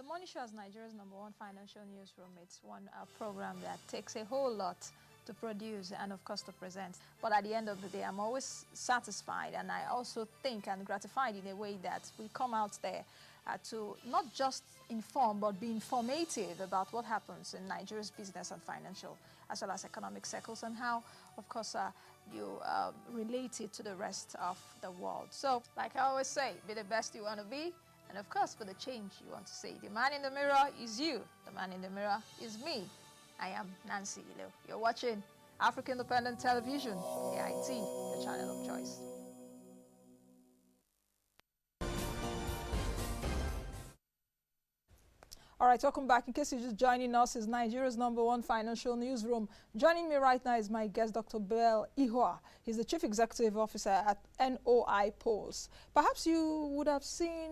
Money Show is Nigeria's #1 financial newsroom. It's one program that takes a whole lot to produce and, of course, to present. But at the end of the day, I'm always satisfied, and I also think and gratified in a way that we come out there to not just inform, but be informative about what happens in Nigeria's business and financial, as well as economic circles, and how, of course, you relate it to the rest of the world. So, like I always say, be the best you want to be. And of course, for the change you want to see. The man in the mirror is you. The man in the mirror is me. I am Nancy Illoh. You're watching African Independent Television, AIT, the channel of choice. All right, welcome back. In case you're just joining us, it's Nigeria's #1 financial newsroom. Joining me right now is my guest, Dr. Bell Ihua. He's the Chief Executive Officer at NOIPolls. Perhaps you would have seen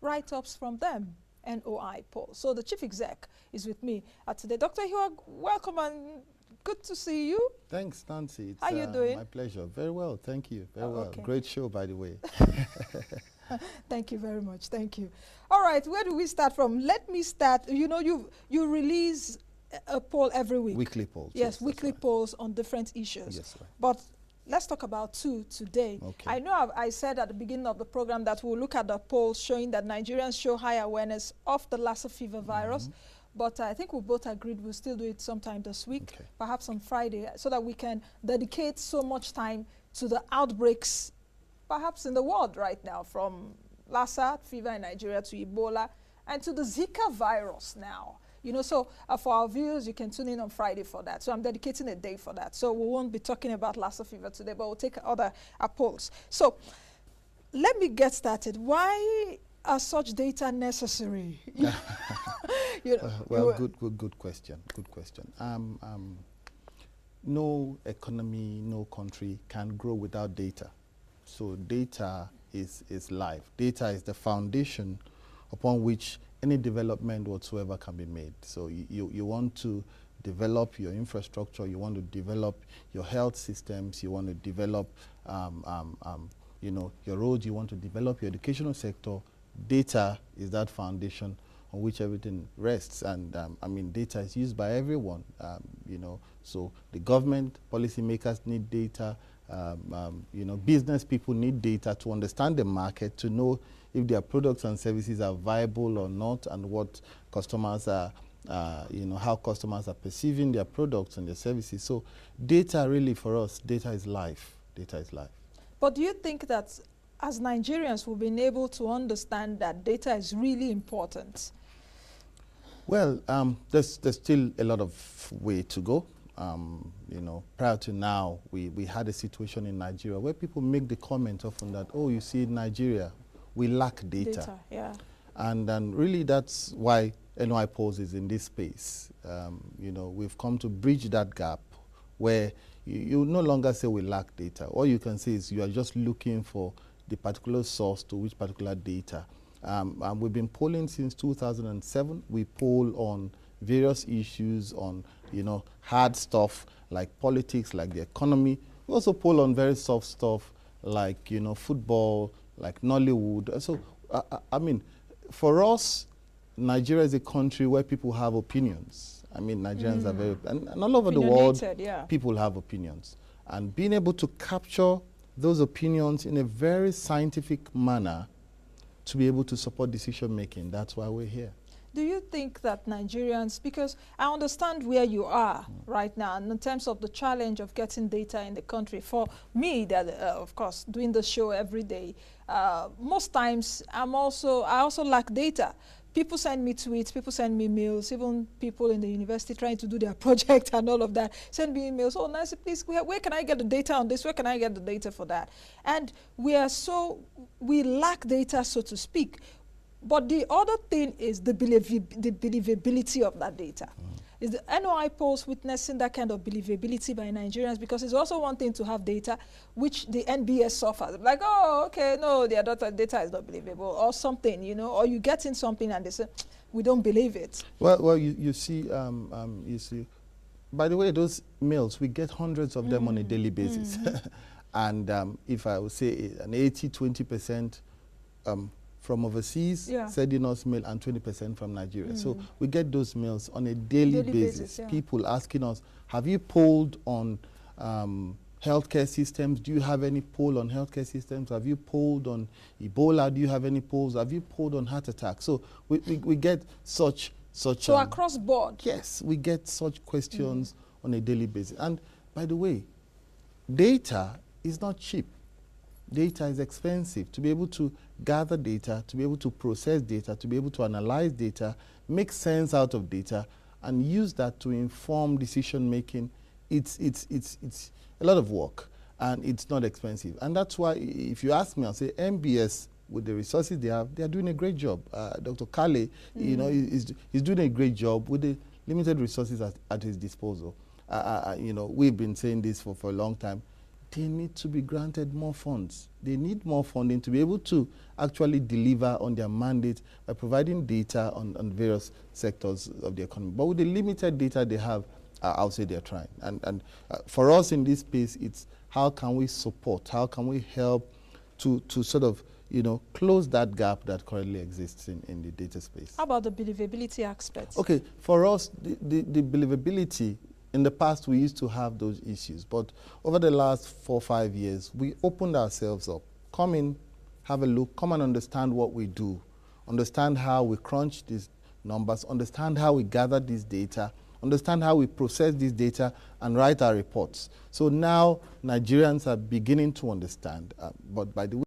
write-ups from them, NOIPolls. So the Chief Exec is with me today. Dr. Ihua, welcome and good to see you. Thanks, Nancy. It's, how you doing? My pleasure. Very well, thank you. Very well. Okay. Great show, by the way. Thank you very much. Thank you. All right, where do we start from? Let me start. You know, you release a poll every week. Weekly polls. Yes, weekly polls on different issues. Yes, right. But let's talk about two today. Okay. I know I said at the beginning of the program that we'll look at the polls showing that Nigerians show high awareness of the Lassa fever virus. But I think we both agreed we'll still do it sometime this week, Okay. perhaps on Friday, so that we can dedicate so much time to the outbreaks perhaps in the world right now, from Lassa fever in Nigeria to Ebola and to the Zika virus now. You know, so for our viewers, you can tune in on Friday for that. So I'm dedicating a day for that. So we won't be talking about Lassa fever today, but we'll take other polls. So let me get started. Why are such data necessary? You know, Well, good question. Good question. No economy, no country can grow without data. So data is life. Data is the foundation upon which any development whatsoever can be made. So you want to develop your infrastructure, you want to develop your health systems, you want to develop you know, your roads, you want to develop your educational sector. Data is that foundation on which everything rests, and I mean, data is used by everyone, you know, so the government, policymakers need data, you know, business people need data to understand the market, to know if their products and services are viable or not, and what customers are, you know, how customers are perceiving their products and their services. So data really for us, data is life. Data is life. But do you think that as Nigerians we've been able to understand that data is really important? Well, there's still a lot of way to go. You know, prior to now, we had a situation in Nigeria where people make the comment often that, oh, you see, in Nigeria, we lack data. Yeah. And really that's why NOIPolls is in this space. You know, we've come to bridge that gap where you no longer say we lack data. All you can say is you are just looking for the particular source to which particular data. And we've been polling since 2007. We poll on various issues, on, you know, hard stuff like politics, like the economy. We also poll on very soft stuff like, you know, football, like Nollywood. So, I mean, for us, Nigeria is a country where people have opinions. I mean, Nigerians are very, and all over the world, yeah, people have opinions. And being able to capture those opinions in a very scientific manner to be able to support decision making, that's why we're here. Do you think that Nigerians, because I understand where you are right now, and in terms of the challenge of getting data in the country, for me, that of course, doing the show every day, most times I also lack data. People send me tweets, people send me mails, even people in the university trying to do their project and all of that, send me emails, oh, Nancy, please, where can I get the data on this? Where can I get the data for that? And we lack data, so to speak. But the other thing is the believability of that data. Is the NOIPolls witnessing that kind of believability by Nigerians? Because it's also one thing to have data, which the NBS suffers. Like, oh, okay, no, their data is not believable, or something, you know, or you get in something and they say, we don't believe it. Well, you see, by the way, those mails, we get hundreds of them on a daily basis. And if I would say an 80-20% from overseas Yeah. sending us mail and 20% from Nigeria. So we get those mails on a daily basis. Yeah. People asking us, have you polled on healthcare systems? Do you have any poll on healthcare systems? Have you polled on Ebola? Do you have any polls? Have you polled on heart attack? So we get such. So across board? Yes, we get such questions on a daily basis. And by the way, data is not cheap. Data is expensive. To be able to gather data, to be able to process data, to be able to analyze data, make sense out of data, and use that to inform decision making, it's a lot of work, and it's not expensive. And that's why, if you ask me, I'll say MBS, with the resources they have, they are doing a great job. Dr. Kale, you know, he's doing a great job with the limited resources at his disposal. You know, we've been saying this for a long time. They need to be granted more funds. They need more funding to be able to actually deliver on their mandate by providing data on various sectors of the economy. But with the limited data they have, I'll say they're trying. And for us in this space, it's how can we support, how can we help to sort of, you know, close that gap that currently exists in the data space. How about the believability aspect? Okay, for us, the believability, in the past, we used to have those issues, but over the last 4 or 5 years, we opened ourselves up. Come in, have a look, come and understand what we do, understand how we crunch these numbers, understand how we gather this data, understand how we process this data, and write our reports. So now Nigerians are beginning to understand, but by the way,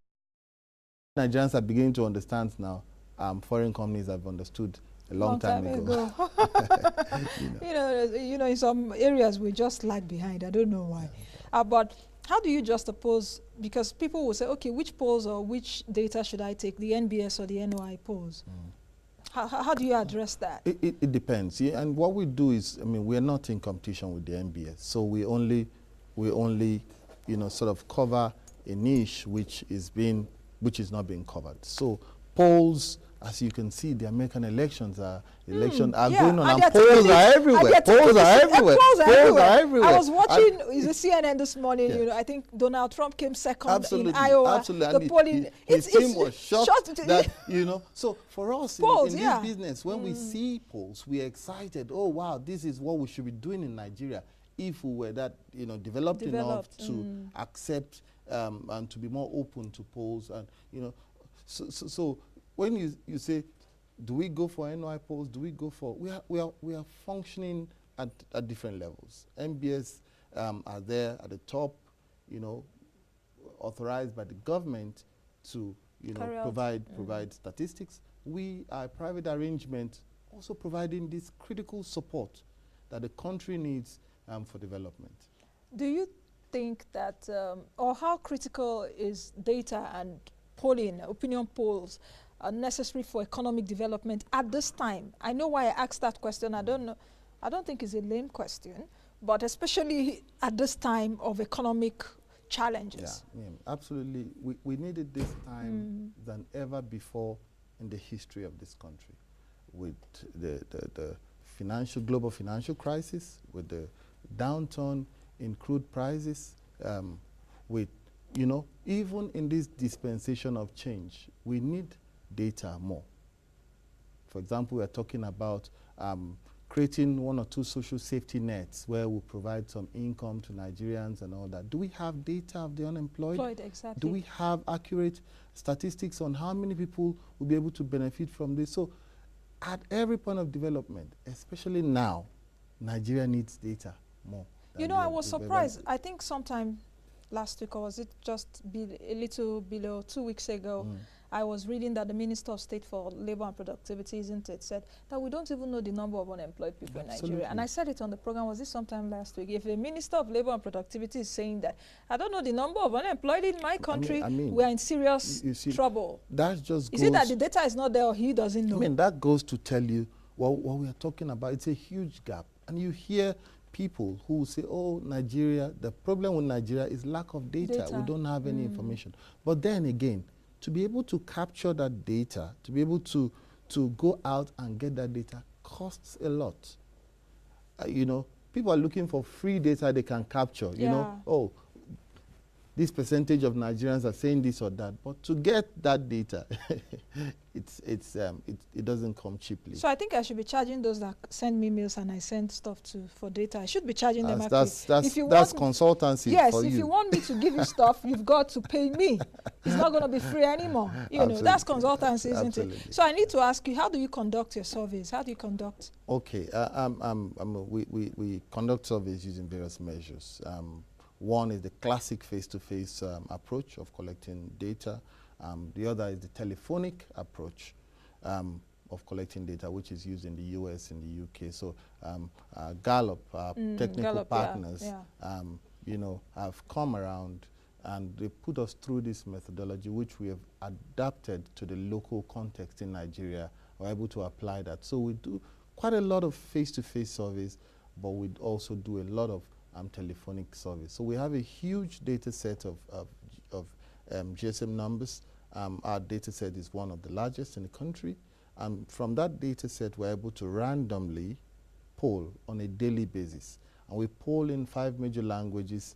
Nigerians are beginning to understand now, foreign companies have understood a long time ago. You know, in some areas we just lag behind. I don't know why. But how do you just oppose? Because people will say, okay, which polls or which data should I take, the NBS or the NOIPolls? How do you address that? It depends. Yeah, and what we do is, I mean, we are not in competition with the NBS, so we only, you know, sort of cover a niche which is not being covered. So polls, as you can see, the American elections are going on, and polls are everywhere. Polls are everywhere. Polls are everywhere. I was watching the CNN this morning. You know, I think Donald Trump came second in Iowa. Absolutely. The polling, his team was shocked that, you know. So for us polls, in this business, when we see polls, we're excited. Oh wow, this is what we should be doing in Nigeria if we were that, you know, developed enough to accept and to be more open to polls, and you know, so when you say, do we go for NOIPolls? Do we go for? We are functioning at different levels. MBS are there at the top, you know, authorized by the government to, you know, provide statistics. We are a private arrangement, also providing this critical support that the country needs for development. Do you think that, or how critical is data and polling, opinion polls, are necessary for economic development at this time? I know why I asked that question. I don't know. I don't think it's a lame question, but especially at this time of economic challenges. Yeah, absolutely. We need it this time than ever before in the history of this country, with the global financial crisis, with the downturn in crude prices, with, you know, even in this dispensation of change, we need data more. For example, we are talking about creating 1 or 2 social safety nets where we provide some income to Nigerians and all that. Do we have data of the unemployed? Exactly. Do we have accurate statistics on how many people will be able to benefit from this? So at every point of development, especially now, Nigeria needs data more. You know, I was surprised. I think sometime last week, or was it just a little below 2 weeks ago, I was reading that the Minister of State for Labor and Productivity, isn't it, said that we don't even know the number of unemployed people in Nigeria. And I said it on the program, was this sometime last week? If the Minister of Labor and Productivity is saying that, I don't know the number of unemployed in my country, I mean, we're in serious trouble. That just is it that the data is not there or he doesn't know? I mean, that goes to tell you what we are talking about. It's a huge gap. And you hear people who say, oh, Nigeria, the problem with Nigeria is lack of data. We don't have any information. But then again, to be able to capture that data, to be able to go out and get that data costs a lot. You know, people are looking for free data they can capture. You know, oh, this percentage of Nigerians are saying this or that. But to get that data, it doesn't come cheaply. So I think I should be charging those that send me mails and I send stuff for data. I should be charging them. That's consultancy. Yes, for if you. you want me to give you stuff, you've got to pay me. It's not going to be free anymore. You know, that's consultancy, isn't Absolutely. it? So I need to ask you, how do you conduct your surveys? How do you conduct? Okay, we conduct surveys using various measures. One is the classic face-to-face approach of collecting data. The other is the telephonic approach of collecting data, which is used in the US and the UK. So Gallup, our technical partners, you know, have come around and they put us through this methodology, which we have adapted to the local context in Nigeria. We're able to apply that. So we do quite a lot of face-to-face surveys, but we also do a lot of telephonic surveys. So we have a huge data set of GSM numbers. Our data set is one of the largest in the country. From that data set, we're able to randomly poll on a daily basis. And we poll in 5 major languages: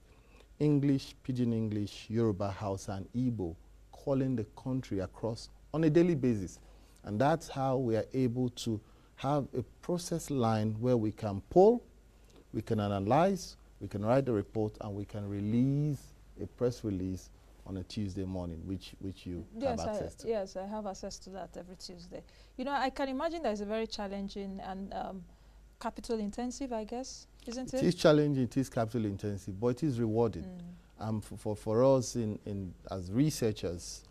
English, Pidgin English, Yoruba, Hausa, and Igbo, calling the country across on a daily basis. And that's how we are able to have a process line where we can poll, we can analyze, we can write the report, and we can release a press release on a Tuesday morning, which you have access to. Yes, I have access to that every Tuesday. You know, I can imagine that it's a very challenging and capital intensive, I guess, isn't it? It is challenging, it is capital intensive, but it is rewarding. For us as researchers,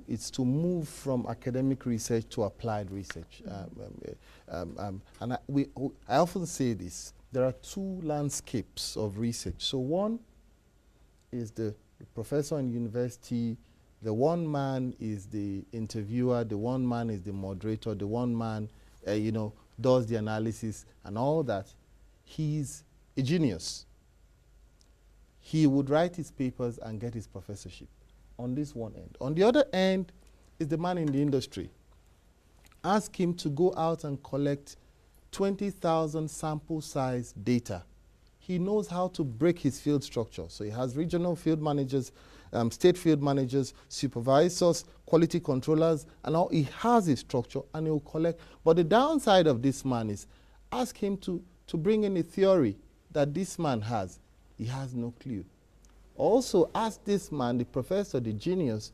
it's to move from academic research to applied research. And I often say this: there are 2 landscapes of research. So one is the professor in university, the one man is the interviewer, the one man is the moderator, the one man you know, does the analysis and all that. He's a genius. He would write his papers and get his professorship on this one end. On the other end is the man in the industry. Ask him to go out and collect 20,000 sample size data. He knows how to break his field structure. So he has regional field managers, state field managers, supervisors, quality controllers, and all. He has his structure and he will collect. But the downside of this man is, ask him to bring in a theory that this man has. He has no clue. Also ask this man, the professor, the genius,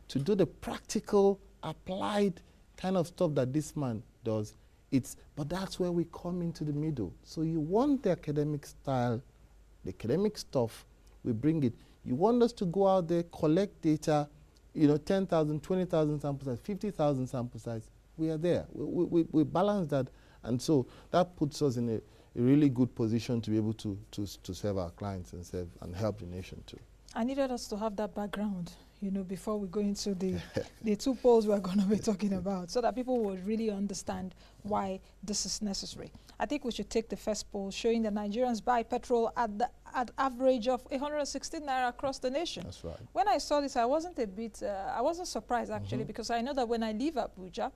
to do the practical, applied kind of stuff that this man does. But that's where we come into the middle. So you want the academic style, the academic stuff, we bring it. You want us to go out there, collect data, you know, 10,000, 20,000 sample size, 50,000 sample size. We are there. We balance that. And so that puts us in a really good position to be able to serve our clients and help the nation too. I needed us to have that background, you know, before we go into the 2 polls we're going to be talking about, so that people would really understand why this is necessary. I think we should take the first poll showing that Nigerians buy petrol at average of 116 naira across the nation. That's right. When I saw this, I wasn't I wasn't surprised actually, because I know that when I leave Abuja,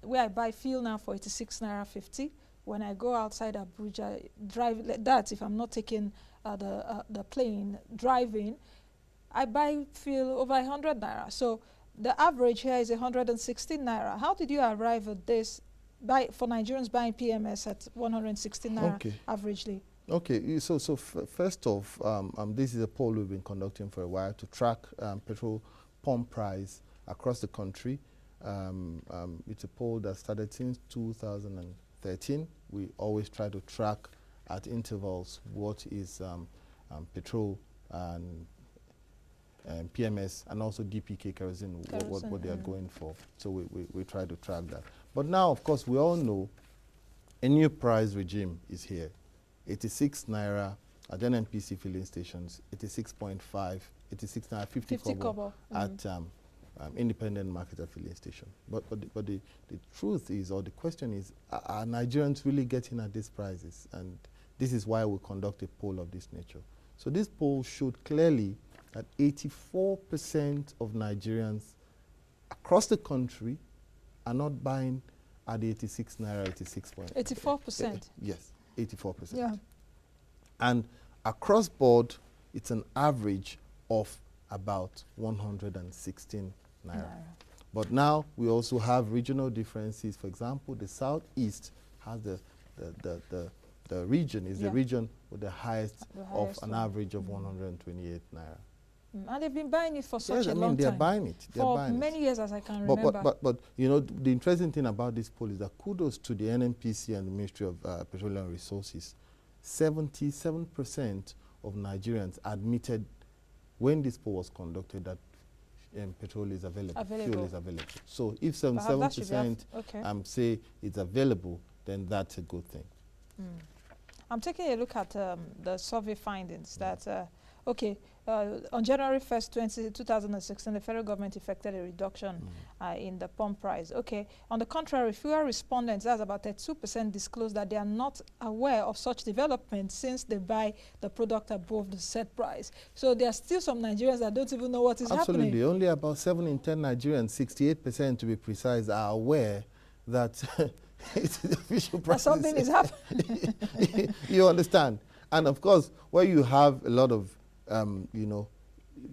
where I buy fuel now for 86 naira 50, when I go outside Abuja, drive that if I'm not taking the plane, driving, I buy fuel over 100 naira. So the average here is 116 naira. How did you arrive at this for Nigerians buying PMS at 116 naira averagely? Okay, so first off, this is a poll we've been conducting for a while to track petrol pump price across the country. It's a poll that started since 2013. We always try to track at intervals what is petrol and PMS and also DPK kerosene, what they are going for. So we try to track that. But now, of course, we all know a new price regime is here. 86 naira at NNPC filling stations, 86.5, 86 naira 50 kobo at independent marketer filling station. But the truth is, or the question is, are Nigerians really getting at these prices? And this is why we conduct a poll of this nature. So this poll showed clearly that 84% of Nigerians across the country are not buying at the 86 naira, 84%? Yes, 84%. Yeah. And across board, it's an average of about 116 naira. But now we also have regional differences. For example, the southeast has the region is the region with the highest of an average of 128 naira. And they've been buying it for such a long time. They're buying it. For many years, as I can remember. But you know, the interesting thing about this poll is that kudos to the NNPC and the Ministry of Petroleum Resources. 77% of Nigerians admitted when this poll was conducted that petrol is available, fuel is available. So if 77% say it's available, then that's a good thing. I'm taking a look at the survey findings that, on January 1st, 2016, the federal government effected a reduction in the pump price. Okay, on the contrary, fewer respondents, that's about 32%, disclosed that they are not aware of such developments since they buy the product above the set price. So there are still some Nigerians that don't even know what is happening. Absolutely, only about 7 in 10 Nigerians, 68% to be precise, are aware that it's the official price. Something is happening. You understand? And of course, where you have a lot of you know,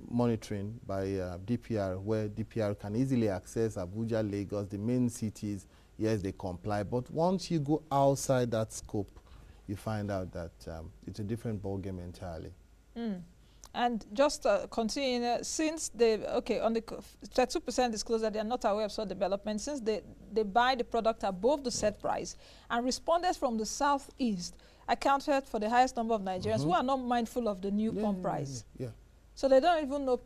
monitoring by DPR, where DPR can easily access Abuja, Lagos, the main cities, yes, they comply. But once you go outside that scope, you find out that it's a different ballgame entirely. And just continuing, since they, on the 32% disclose that they are not aware of such development, since they buy the product above the set price, and respondents from the southeast accounted for the highest number of Nigerians who are not mindful of the new pump price. So they don't even know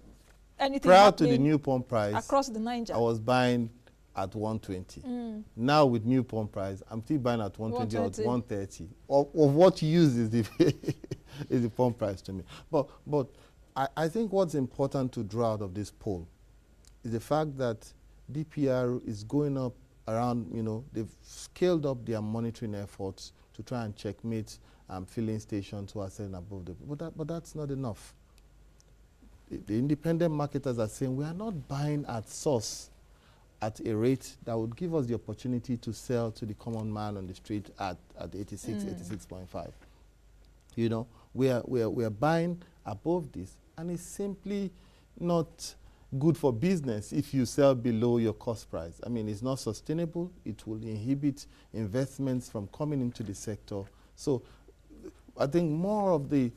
anything prior to the new pump price across the Niger. I was buying at 120. Now with new pump price, I'm still buying at 120 or 130. Of what use is the is the pump price to me. But I think what's important to draw out of this poll is the fact that DPR is going up around, you know, they've scaled up their monitoring efforts to try and checkmate filling stations who are selling above the, but that's not enough. The independent marketers are saying we are not buying at source at a rate that would give us the opportunity to sell to the common man on the street at 86, 86.5. You know, we are buying above this, and it's simply not good for business if you sell below your cost price. I mean, it's not sustainable. It will inhibit investments from coming into the sector. So I think more of the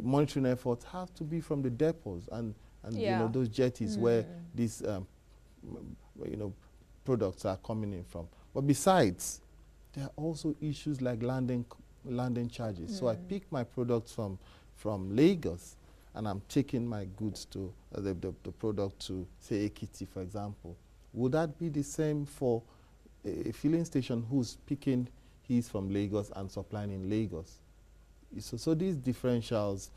monitoring efforts have to be from the depots and you know, those jetties where these you know, products are coming in from. But besides, there are also issues like landing charges. So I pick my products from Lagos, and I'm taking my goods to the product to, say, Ekiti, for example. Would that be the same for a filling station who's picking his from Lagos and supplying in Lagos? So these differentials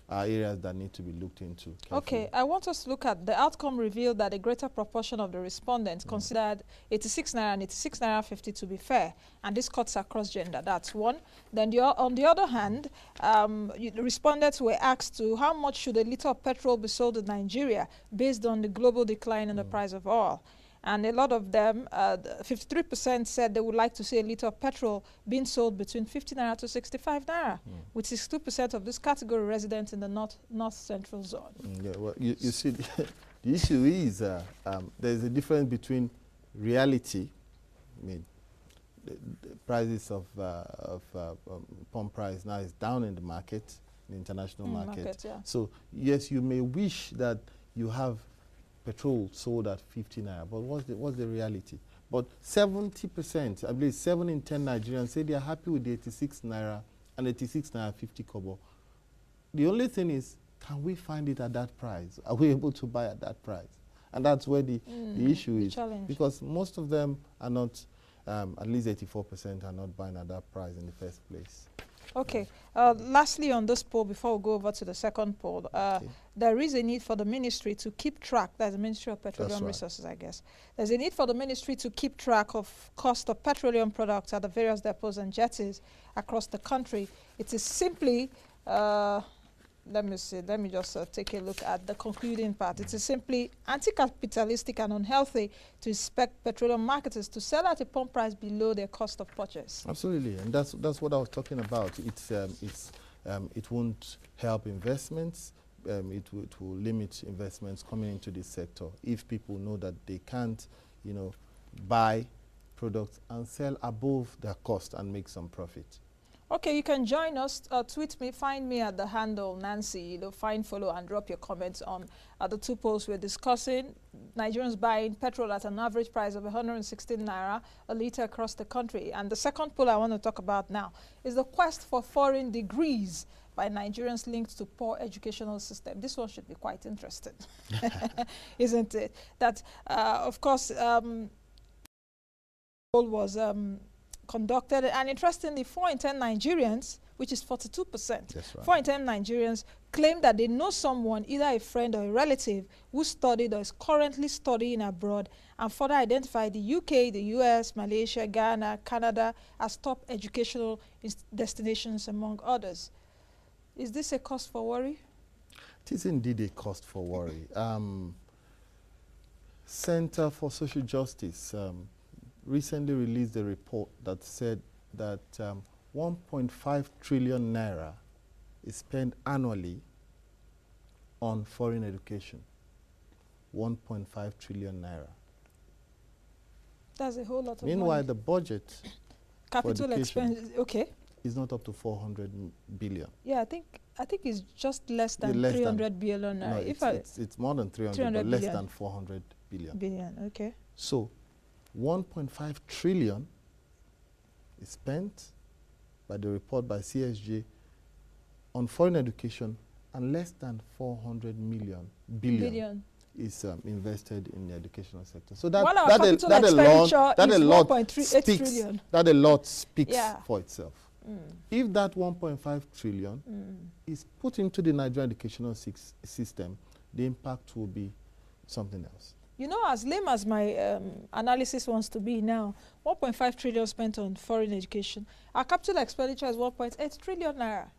are areas that need to be looked into carefully. Okay, I want us to look at the outcome revealed that a greater proportion of the respondents considered 86 naira and 86 naira 50 to be fair, and this cuts across gender. That's one. Then on the other hand, the respondents were asked to how much should a liter of petrol be sold in Nigeria based on the global decline in the price of oil. And a lot of them, 53% said they would like to see a liter of petrol being sold between 50 naira to 65 naira, with 62% of this category residents in the north central zone. Yeah, well, you see, the issue is there's a difference between reality. I mean, the prices of pump price now is down in the market, the international market. So yes, you may wish that you have petrol sold at 50 naira, but what's the reality? But 70%, I believe 7 in 10 Nigerians say they are happy with the 86 naira and 86 naira 50 kobo. The only thing is, can we find it at that price? Are we able to buy at that price? And that's where the issue is, because most of them are not, at least 84% are not buying at that price in the first place. Okay. Lastly, on this poll, before we go over to the second poll, there is a need for the ministry to keep track. That's the Ministry of Petroleum Resources, I guess. There's a need for the ministry to keep track of cost of petroleum products at the various depots and jetties across the country. It is simply, let me just take a look at the concluding part. It is simply anti-capitalistic and unhealthy to expect petroleum marketers to sell at a pump price below their cost of purchase. Absolutely, and that's what I was talking about. It won't help investments. it will limit investments coming into this sector if people know that they can't, you know, buy products and sell above their cost and make some profit. Okay, you can join us. Tweet me, find me at the handle Nancy. You know, find, follow, and drop your comments on the two polls we're discussing. Nigerians buying petrol at an average price of 116 naira a litre across the country. And the second poll I want to talk about now is the quest for foreign degrees by Nigerians linked to poor educational system. This one should be quite interesting, isn't it? That, of course, poll was conducted, and interestingly, 4 in 10 Nigerians, which is 42%, That's right. 4 in 10 Nigerians claim that they know someone, either a friend or a relative, who studied or is currently studying abroad, and further identify the UK, the US, Malaysia, Ghana, Canada as top educational destinations, among others. Is this a cause for worry? It is indeed a cause for worry. Center for Social Justice recently released a report that said that 1.5 trillion naira is spent annually on foreign education. 1.5 trillion naira. That's a whole lot of Meanwhile, money. the budget Capital expense, okay. is not up to 400 billion. Yeah, I think it's just less than Less 300 billion. No, it's more than 300, 300 but less billion. than 400 billion. Billion, okay. So 1.5 trillion is spent by the report by CSJ on foreign education, and less than 400 billion is invested in the educational sector. So that While our capital expenditure is 1.38 trillion. That a lot speaks Yeah. for itself. If that 1.5 trillion is put into the Nigerian educational system, the impact will be something else. You know, as lame as my analysis wants to be now, 1.5 trillion spent on foreign education. Our capital expenditure is 1.8 trillion naira.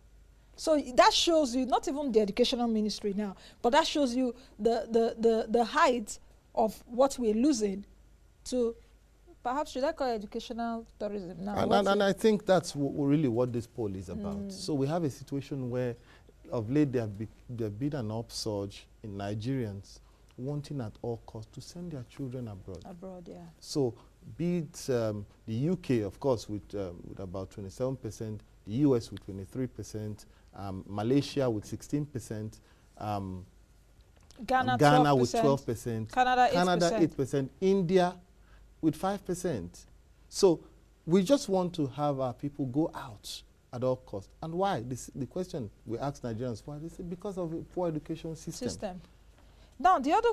So that shows you, not even the educational ministry now, but that shows you the height of what we're losing to, perhaps should I call it educational tourism now? And I think that's really what this poll is about. So we have a situation where of late there have been an upsurge in Nigerians wanting at all costs to send their children abroad. Abroad, yeah. So be it the UK, of course, with about 27%, the US with 23%, Malaysia with 16%, Ghana with 12%, Canada 8%, India with 5%. So we just want to have our people go out at all costs. And why? The question we ask Nigerians, why? They say because of a poor education system. Now, the other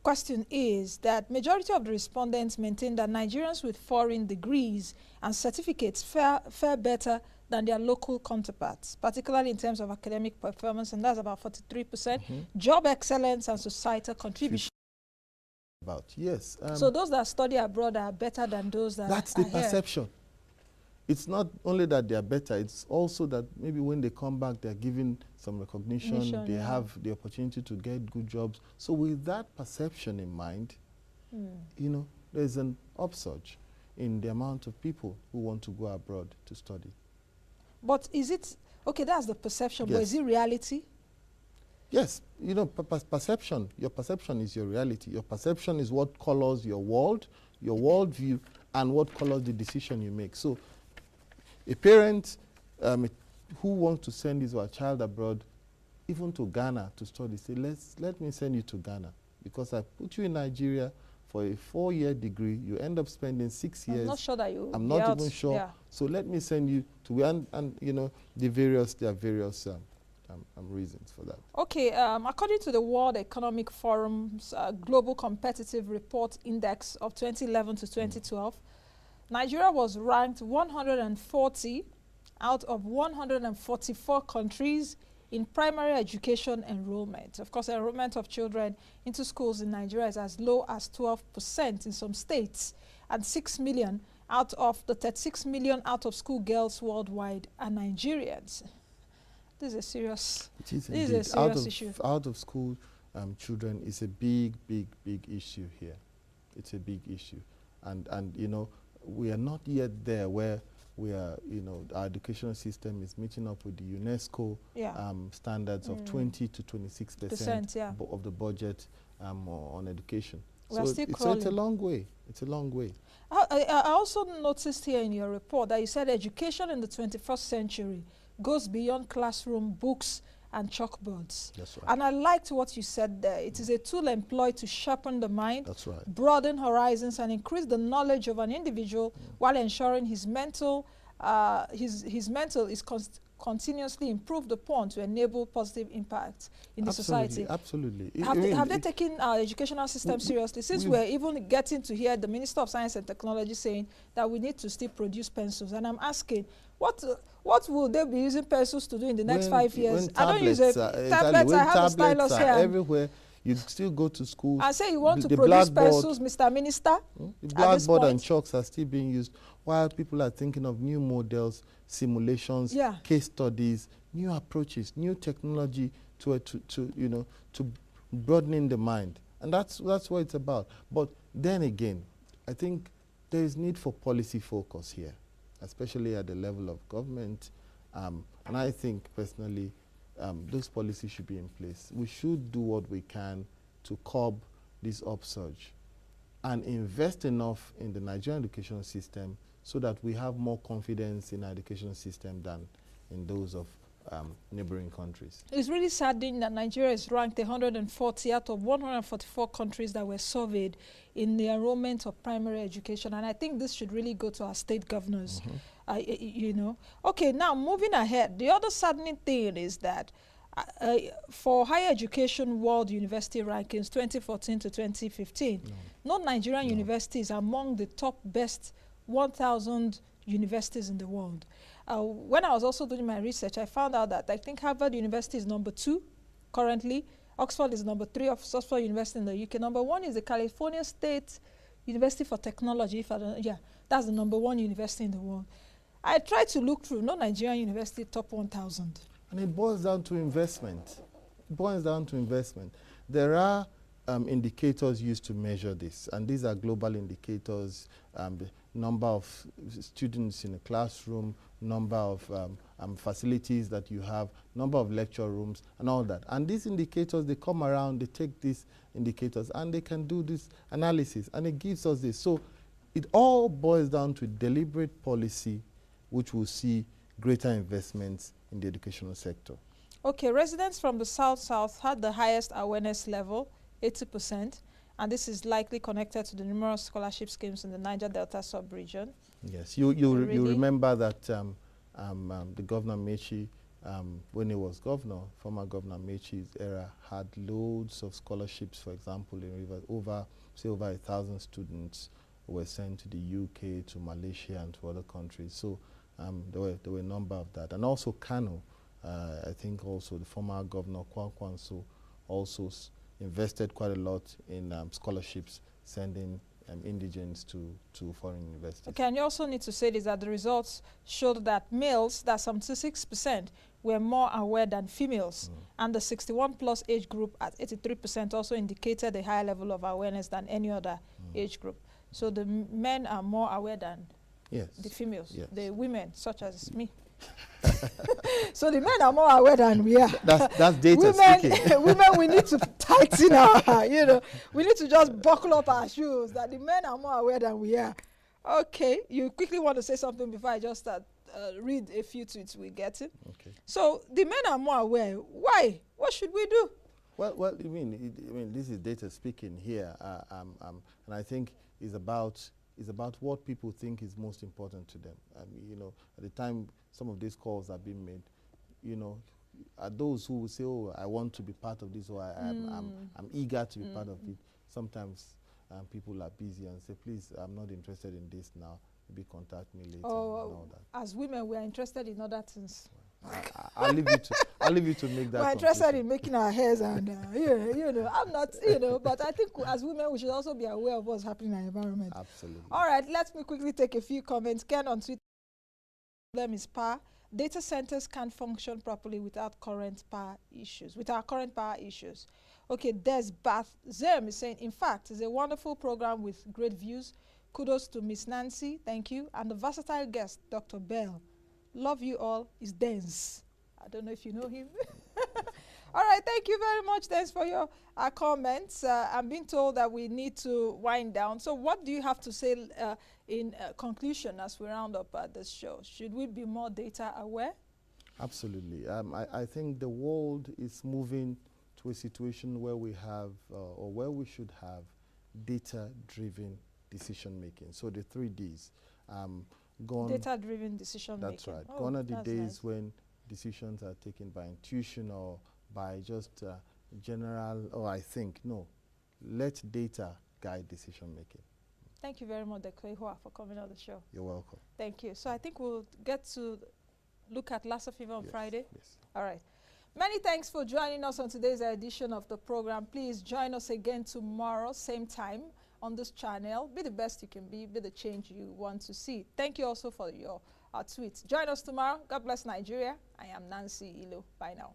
question is that majority of the respondents maintain that Nigerians with foreign degrees and certificates fare better than their local counterparts, particularly in terms of academic performance, and that's about 43%, job excellence and societal contribution. Yes. So those that study abroad are better than those that That's the perception. It's not only that they are better, it's also that maybe when they come back, they're given some recognition, they have the opportunity to get good jobs. So with that perception in mind, you know, there's an upsurge in the amount of people who want to go abroad to study. But is it, okay, that's the perception, Yes. but is it reality? Yes, you know, perception, your perception is your reality. Your perception is what colors your world, your worldview, and what colors the decision you make. So a parent who wants to send his or her child abroad, even to Ghana to study, say, let me send you to Ghana because I put you in Nigeria for a 4-year degree. You end up spending 6 years. I'm not sure that you. I'm not even sure. Yeah. So let me send you to and you know there are various reasons for that. Okay, according to the World Economic Forum's Global Competitive Report Index of 2011 to 2012, Nigeria was ranked 140 out of 144 countries in primary education enrollment. Of course, enrollment of children into schools in Nigeria is as low as 12% in some states, and 6 million out of the 36 million out-of-school girls worldwide are Nigerians. This is a serious, issue. Out-of-school children is a big issue here. It's a big issue. And you know, we are not yet there where We are, our educational system is meeting up with the UNESCO standards of 20 to 26% of the budget on education. So it's a long way. It's a long way. I also noticed here in your report that you said education in the 21st century goes beyond classroom, books, and chalkboards. That's right. And I liked what you said there. It is a tool employed to sharpen the mind, that's right, broaden horizons, and increase the knowledge of an individual while ensuring his mental is continuously improved upon to enable positive impact in the society. Absolutely. Have they taken our educational system seriously? Since we're even getting to hear the Minister of Science and Technology saying that we need to still produce pencils, and I'm asking, what will they be using pencils to do in the next 5 years? I don't use a tablet. I have a stylus here. Everywhere. You still go to school. I say you want to produce pencils, Mr. Minister. The blackboard and chalks are still being used, while people are thinking of new models, simulations, case studies, new approaches, new technology to broadening the mind, and that's what it's about. But then again, I think there is need for policy focus here, especially at the level of government, and I think personally, those policies should be in place. We should do what we can to curb this upsurge and invest enough in the Nigerian educational system so that we have more confidence in our educational system than in those of neighboring countries. It's really saddening that Nigeria is ranked 140 out of 144 countries that were surveyed in the enrollment of primary education, and I think this should really go to our state governors. Okay, now moving ahead, the other saddening thing is that for higher education world university rankings 2014 to 2015, no Nigerian university is among the top best 1,000 universities in the world. When I was also doing my research, I found out that I think Harvard University is number 2 currently. Oxford is number 3 of Oxford University in the UK. Number 1 is the California State University for Technology. That's the number 1 university in the world. I tried to look through, no Nigerian university top 1,000. And it boils down to investment. It boils down to investment. There are indicators used to measure this, and these are global indicators, the number of students in a classroom, number of facilities that you have, number of lecture rooms, and all that. And these indicators, they come around, they take these indicators, and they can do this analysis, and it gives us this. So it all boils down to deliberate policy, which will see greater investments in the educational sector. Okay, residents from the South had the highest awareness level, 80%, and this is likely connected to the numerous scholarship schemes in the Niger Delta sub-region. Yes, you remember that the Governor Mechi, when he was governor, former Governor Mechi's era, had loads of scholarships. For example, in Rivers, over 1,000 students were sent to the UK, to Malaysia, and to other countries. So there were a number of that. And also Kano, I think also the former governor, Kwankwanso, also invested quite a lot in scholarships, sending indigents to foreign universities. Okay, and you also need to say this, that the results showed that males, that 76%, were more aware than females. And the 61+ age group at 83% also indicated a higher level of awareness than any other age group. So the men are more aware than the females, the women, such as me. So the men are more aware than we are. That's data speaking. Women, we need to tighten our, we need to just buckle up our shoes, that the men are more aware than we are. Okay, you quickly want to say something before I just start read a few tweets we get it. Okay. So the men are more aware. Why? What should we do? Well, I mean, this is data speaking here, and I think is about what people think is most important to them. At the time some of these calls are being made, are those who will say, "Oh, I want to be part of this," or I'm eager to be part of it. Sometimes people are busy and say, "Please, I'm not interested in this now. Maybe contact me later." And all that. As women, we are interested in other things. I'll leave you to make that. We're interested in making our hairs, and I'm not, but I think as women we should also be aware of what's happening in our environment. Absolutely. All right, let me quickly take a few comments. Ken on Twitter. Problem is power. Data centers can't function properly without current power issues. Okay, Des Bath Zem is saying, in fact, it's a wonderful program with great views. Kudos to Miss Nancy, thank you. And the versatile guest, Dr. Bell. Love you all, is dense. I don't know if you know him. All right, thank you very much. Thanks for your comments. I'm being told that we need to wind down. So what do you have to say in conclusion as we round up this show? Should we be more data aware? Absolutely. I think the world is moving to a situation where we have, or where we should have, data-driven decision making. So the 3 Ds. Gone. Data-driven decision making. That's right. Oh, gone are the days nice. when decisions are taken by intuition or by just general, oh, I think. No. Let data guide decision making. Thank you very much, Dr. Ihua, for coming on the show. You're welcome. Thank you. So I think we'll get to look at Lassa Fever on Friday. Yes. All right. Many thanks for joining us on today's edition of the program. Please join us again tomorrow, same time, on this channel. Be the best you can be the change you want to see. Thank you also for your tweets. Join us tomorrow. God bless Nigeria. I am Nancy Illoh. Bye now.